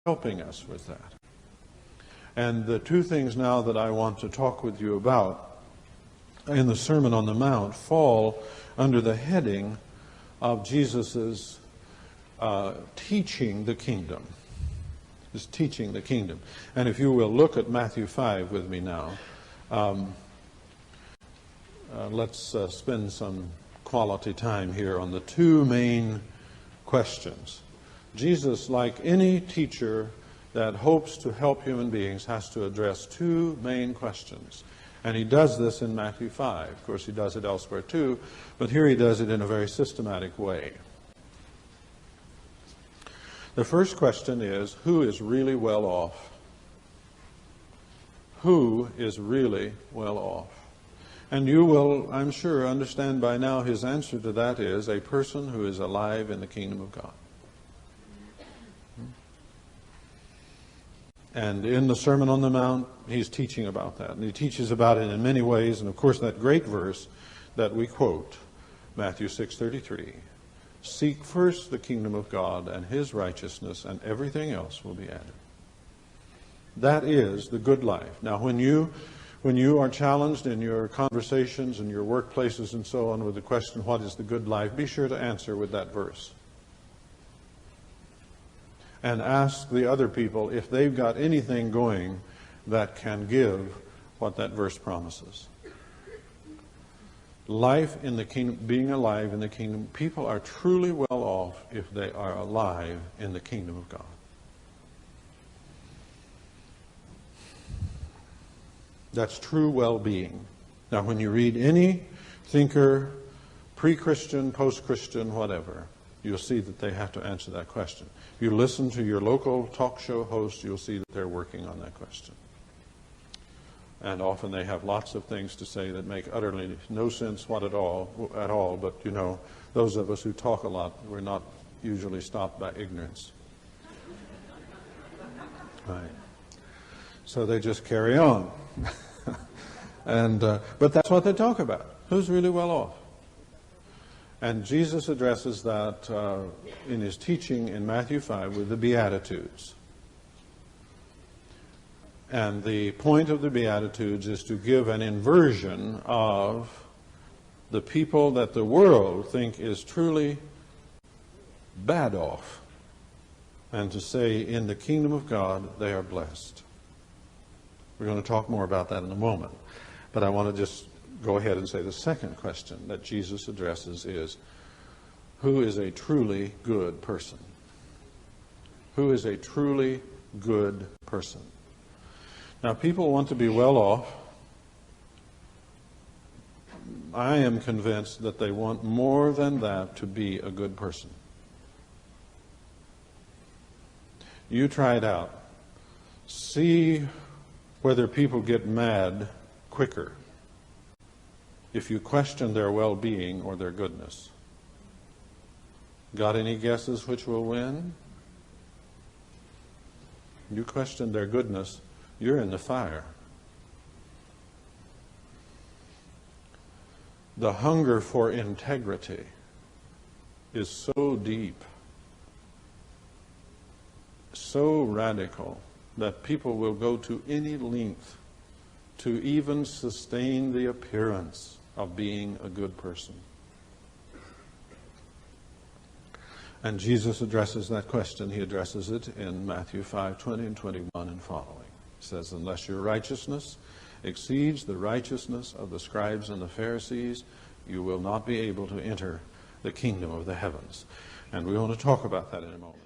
helping us with that. And the two things now that I want to talk with you about in the Sermon on the Mount fall under the heading of Jesus's teaching the kingdom. Is teaching the kingdom. And if you will look at Matthew 5 with me now, let's spend some quality time here on the two main questions. Jesus, like any teacher that hopes to help human beings, has to address two main questions. And he does this in Matthew 5. Of course, he does it elsewhere too, but here he does it in a very systematic way. The first question is, who is really well off? Who is really well off? And you will, I'm sure, understand by now his answer to that is a person who is alive in the kingdom of God. And in the Sermon on the Mount, he's teaching about that. And he teaches about it in many ways. And of course, that great verse that we quote, Matthew 6:33, seek first the kingdom of God and his righteousness, and everything else will be added. That is the good life. Now, when you are challenged in your conversations and your workplaces and so on with the question, what is the good life? Be sure to answer with that verse. And ask the other people if they've got anything going that can give what that verse promises. Life in the kingdom, being alive in the kingdom, people are truly well off if they are alive in the kingdom of God. That's true well-being. Now, when you read any thinker, pre-Christian, post-Christian, whatever, you'll see that they have to answer that question. If you listen to your local talk show host, you'll see that they're working on that question. And often they have lots of things to say that make utterly no sense at all. But, you know, those of us who talk a lot, we're not usually stopped by ignorance. Right. So they just carry on. But that's what they talk about. Who's really well off? And Jesus addresses that in his teaching in Matthew 5 with the Beatitudes. And the point of the Beatitudes is to give an inversion of the people that the world think is truly bad off, and to say in the kingdom of God they are blessed. We're going to talk more about that in a moment. But I want to just go ahead and say the second question that Jesus addresses is, who is a truly good person? Who is a truly good person? Now, people want to be well off. I am convinced that they want more than that to be a good person. You try it out. See whether people get mad quicker if you question their well-being or their goodness. Got any guesses which will win? You question their goodness, you're in the fire. The hunger for integrity is so deep, so radical, that people will go to any length to even sustain the appearance of being a good person. And Jesus addresses that question. He addresses it in Matthew 5:20 and 21 and following. He says, unless your righteousness exceeds the righteousness of the scribes and the Pharisees, you will not be able to enter the kingdom of the heavens. And we want to talk about that in a moment.